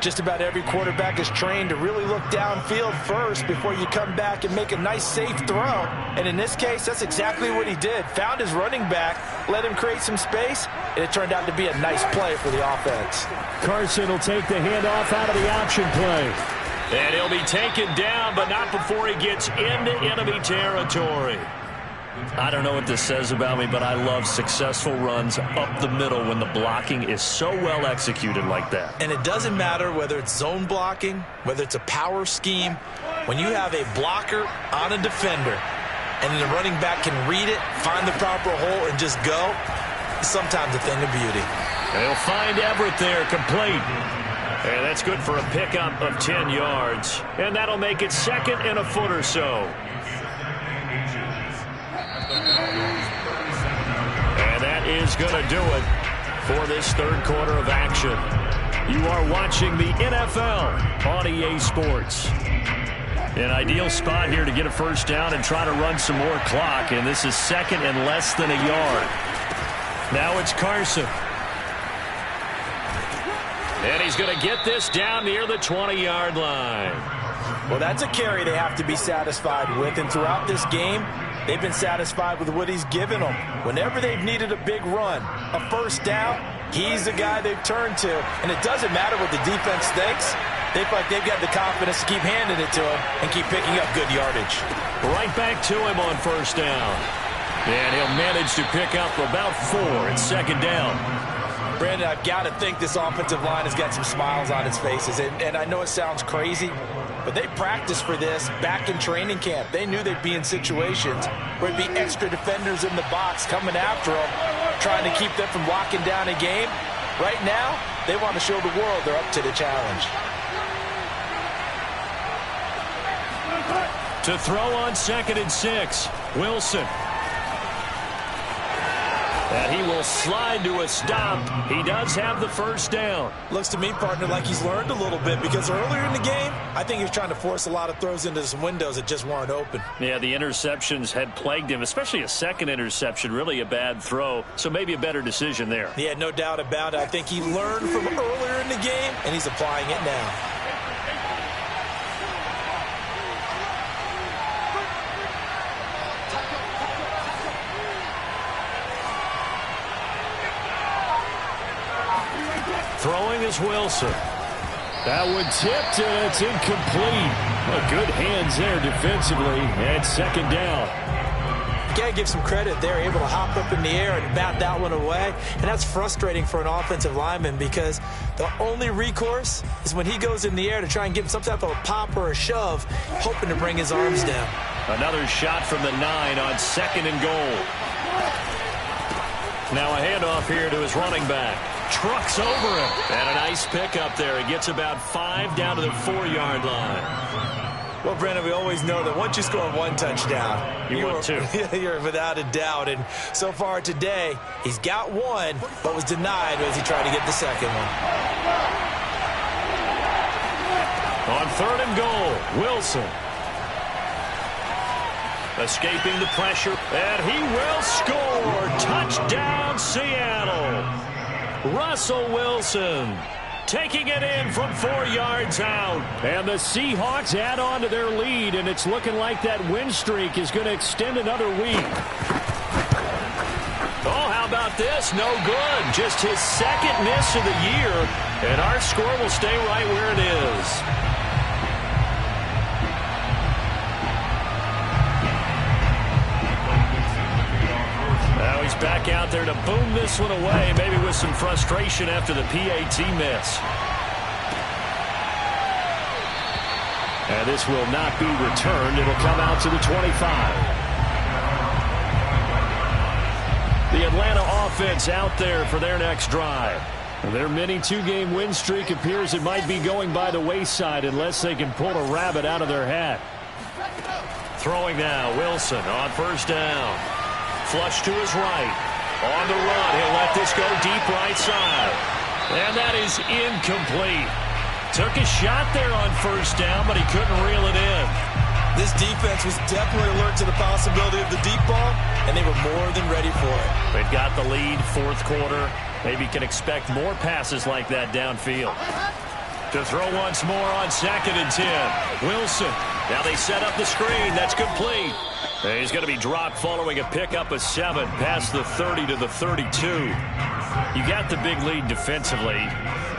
Speaker 4: Just about every quarterback is trained to really look downfield first before you come back and make a nice, safe throw. And in this case, that's exactly what he did. Found his running back, let him create some space, and it turned out to be a nice play for the offense.
Speaker 3: Carson will take the handoff out of the option play. And he'll be taken down, but not before he gets into enemy territory. I don't know what this says about me, but I love successful runs up the middle when the blocking is so well executed like that.
Speaker 4: And it doesn't matter whether it's zone blocking, whether it's a power scheme. When you have a blocker on a defender and the running back can read it, find the proper hole, and just go, it's sometimes a thing of beauty.
Speaker 3: They'll find Everett there, complete. And that's good for a pickup of 10 yards. And that'll make it 2nd and a foot or so. And that is going to do it for this 3rd quarter of action. You are watching the NFL on EA Sports. An ideal spot here to get a 1st down and try to run some more clock. And this is 2nd and less than a yard. Now it's Carson. And he's going to get this down near the 20-yard line.
Speaker 4: Well, that's a carry they have to be satisfied with. And throughout this game, they've been satisfied with what he's given them. Whenever they've needed a big run, a 1st down, he's the guy they've turned to. And it doesn't matter what the defense thinks. They feel like they've got the confidence to keep handing it to him and keep picking up good yardage.
Speaker 3: Right back to him on 1st down. And he'll manage to pick up about 4 at 2nd down.
Speaker 4: Brandon, I've got to think this offensive line has got some smiles on its faces. And I know it sounds crazy, but they practiced for this back in training camp. They knew they'd be in situations where it'd be extra defenders in the box coming after them, trying to keep them from locking down a game. Right now, they want to show the world they're up to the challenge.
Speaker 3: To throw on 2nd and 6, Wilson. And he will slide to a stop. He does have the 1st down.
Speaker 4: Looks to me, partner, like he's learned a little bit, because earlier in the game, I think he was trying to force a lot of throws into some windows that just weren't open.
Speaker 3: Yeah, the interceptions had plagued him, especially a 2nd interception, really a bad throw. So maybe a better decision there.
Speaker 4: Yeah, no doubt about it. I think he learned from earlier in the game, and he's applying it now.
Speaker 3: Throwing is Wilson. That one tipped, and it's incomplete. Well, good hands there defensively, and 2nd down.
Speaker 4: Got to give some credit. They're able to hop up in the air and bat that one away, and that's frustrating for an offensive lineman because the only recourse is when he goes in the air to try and give him some type of a pop or a shove, hoping to bring his arms down.
Speaker 3: Another shot from the 9 on 2nd and goal. Now a handoff here to his running back. Trucks over him. And a nice pickup there. He gets about 5 down to the 4-yard line.
Speaker 4: Well, Brandon, we always know that once you score one touchdown,
Speaker 3: you're 2.
Speaker 4: You're without a doubt. And so far today, he's got one, but was denied as he tried to get the second one.
Speaker 3: On 3rd and goal, Wilson. Escaping the pressure, and he will score. Touchdown, Seattle. Russell Wilson taking it in from 4 yards out.
Speaker 6: And the Seahawks add on to their lead, and it's looking like that win streak is going to extend another week.
Speaker 3: Oh, how about this? No good. Just his 2nd miss of the year, and our score will stay right where it is. Now he's back out there to boom this one away, maybe with some frustration after the PAT miss. And this will not be returned. It'll come out to the 25. The Atlanta offense out there for their next drive. Their mini 2-game win streak appears it might be going by the wayside unless they can pull a rabbit out of their hat. Throwing now, Wilson on 1st down. Flush to his right. On the run, he'll let this go deep right side. And that is incomplete. Took a shot there on 1st down, but he couldn't reel it in.
Speaker 4: This defense was definitely alert to the possibility of the deep ball, and they were more than ready for it.
Speaker 3: They've got the lead, 4th quarter. Maybe can expect more passes like that downfield. To throw once more on 2nd and 10. Wilson. Now they set up the screen. That's complete. And he's going to be dropped following a pickup of 7 past the 30 to the 32. You got the big lead defensively.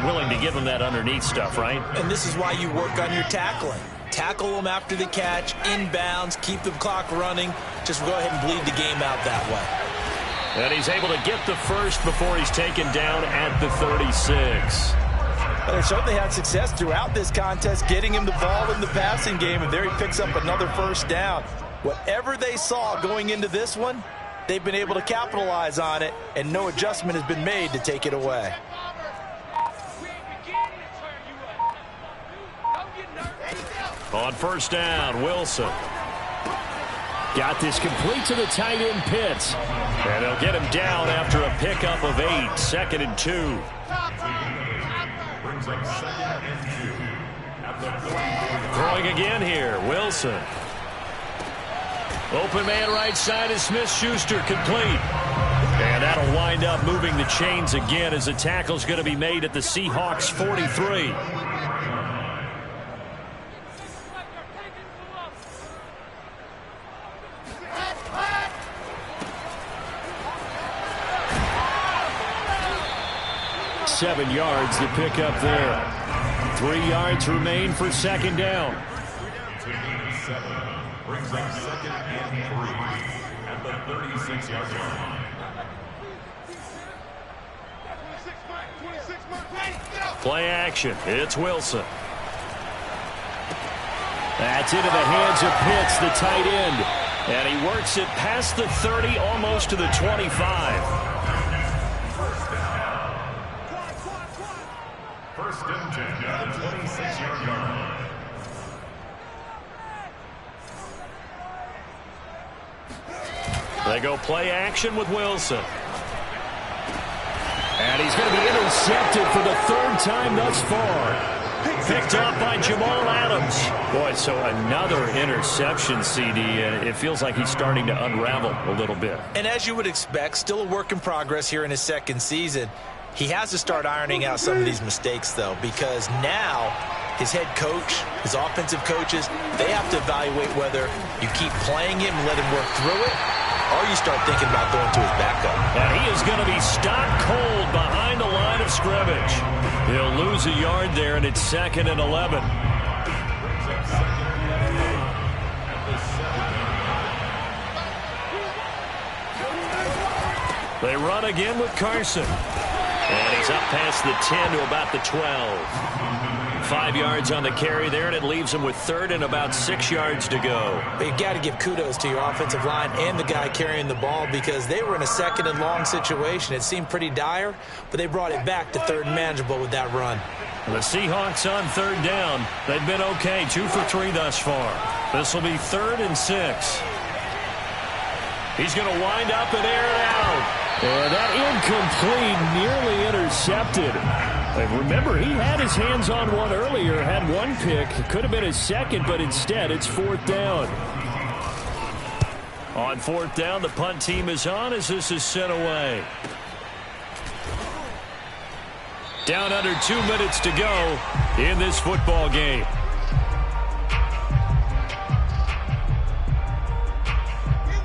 Speaker 3: Willing to give him that underneath stuff, right?
Speaker 4: And this is why you work on your tackling. Tackle them after the catch, inbounds, keep the clock running. Just go ahead and bleed the game out that way.
Speaker 3: And he's able to get the first before he's taken down at the 36.
Speaker 4: They certainly had success throughout this contest, getting him the ball in the passing game, and there he picks up another 1st down. Whatever they saw going into this one, they've been able to capitalize on it, and no adjustment has been made to take it away.
Speaker 3: On 1st down, Wilson.
Speaker 6: Got this complete to the tight end, Pitts.
Speaker 3: And they'll get him down after a pickup of 8, 2nd and 2.
Speaker 7: Brings up 2nd and 2 at the 40.
Speaker 3: Throwing again here, Wilson. Open man right side is Smith-Schuster, complete. And that'll wind up moving the chains again as the tackle's going to be made at the Seahawks 43. $7 yards to pick up there. 3 yards remain for 2nd down.
Speaker 7: Brings up 2nd and 3 at the 36-yard line.
Speaker 3: Play action. It's Wilson. That's into the hands of Pitts, the tight end. And he works it past the 30, almost to the 25.
Speaker 7: 1st and 10 at the 26-yard line.
Speaker 3: They go play action with Wilson. And he's going to be intercepted for the 3rd time thus far. Picked up by Jamal Adams. Boy, so another interception, CD, and it feels like he's starting to unravel a little bit.
Speaker 4: And as you would expect, still a work in progress here in his 2nd season. He has to start ironing out some of these mistakes, though, because now his head coach, his offensive coaches, they have to evaluate whether you keep playing him and let him work through it, or you start thinking about going to his backup.
Speaker 3: And he is going to be stopped cold behind the line of scrimmage. He'll lose a yard there, and it's 2nd and 11. They run again with Carson. And he's up past the 10 to about the 12. 5 yards on the carry there, and it leaves him with third and about 6 yards to go.
Speaker 4: But you got to give kudos to your offensive line and the guy carrying the ball because they were in a second and long situation. It seemed pretty dire, but they brought it back to third and manageable with that run.
Speaker 3: The Seahawks on third down. They've been okay, 2 for 3 thus far. This will be 3rd and 6. He's going to wind up and air it out.
Speaker 6: And that incomplete, nearly intercepted. Remember, he had his hands on one earlier, had one pick. It could have been his second, but instead it's 4th down.
Speaker 3: On 4th down, the punt team is on as this is sent away. Down under 2 minutes to go in this football game.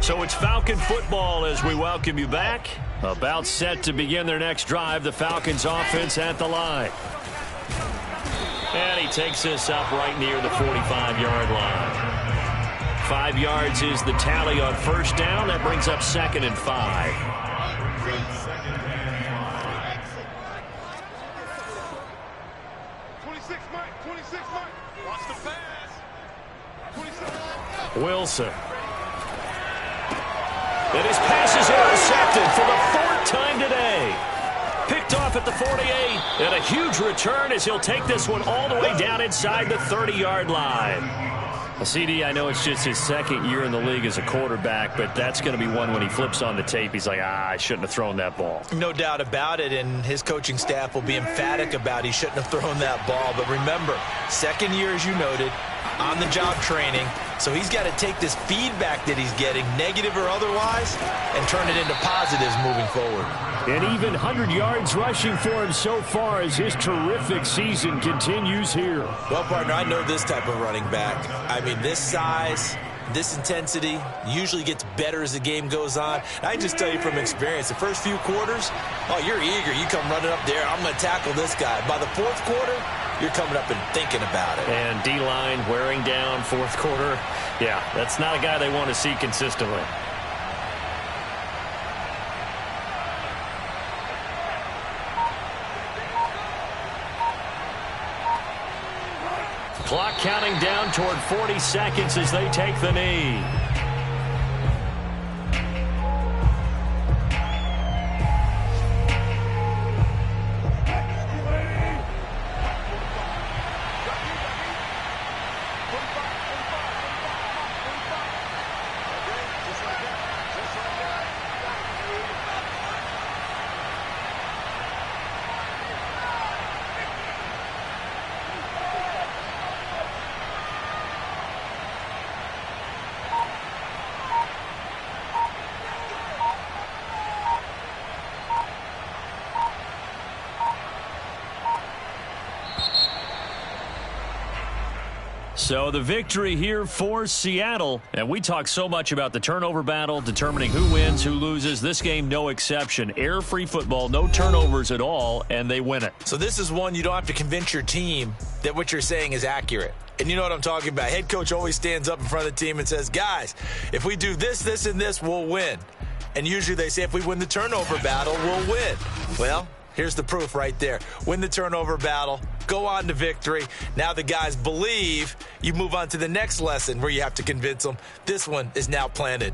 Speaker 3: So it's Falcon football as we welcome you back. About set to begin their next drive. The Falcons offense at the line. And he takes this up right near the 45-yard line. 5 yards is the tally on first down. That brings up 2nd and 5.
Speaker 1: 26 Mike. Watch the pass.
Speaker 3: 27. Wilson. And his pass is intercepted for the 4th time today. Picked off at the 48. And a huge return as he'll take this one all the way down inside the 30-yard line. CD, I know it's just his 2nd year in the league as a quarterback, but that's going to be one when he flips on the tape. He's like, I shouldn't have thrown that ball.
Speaker 4: No doubt about it, and his coaching staff will be emphatic about he shouldn't have thrown that ball. But remember, 2nd year, as you noted, on-the-job training. So he's got to take this feedback that he's getting, negative or otherwise, and turn it into positives moving forward.
Speaker 6: And even 100 yards rushing for him so far as his terrific season continues here.
Speaker 4: Well, partner, I know this type of running back. I mean, this size, this intensity usually gets better as the game goes on. And I just tell you from experience, the first few quarters, oh, you're eager. You come running up there, I'm going to tackle this guy. By the 4th quarter, you're coming up and thinking about it.
Speaker 3: And D-line wearing down 4th quarter. Yeah, that's not a guy they want to see consistently. Clock counting down toward 40 seconds as they take the knee. So the victory here for Seattle. And we talk so much about the turnover battle, determining who wins, who loses. This game, no exception. Air-free football, no turnovers at all, and they win it.
Speaker 4: So this is one you don't have to convince your team that what you're saying is accurate. And you know what I'm talking about. Head coach always stands up in front of the team and says, guys, if we do this, this, and this, we'll win. And usually they say if we win the turnover battle, we'll win. Well, here's the proof right there. Win the turnover battle. Go on to victory. Now the guys believe. You move on to the next lesson where you have to convince them. This one is now planted.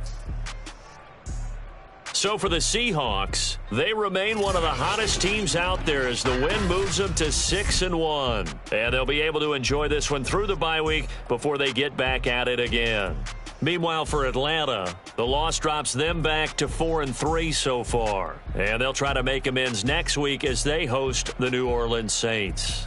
Speaker 3: So for the Seahawks, they remain one of the hottest teams out there as the win moves them to 6-1. And they'll be able to enjoy this one through the bye week before they get back at it again. Meanwhile, for Atlanta, the loss drops them back to 4-3 so far. And they'll try to make amends next week as they host the New Orleans Saints.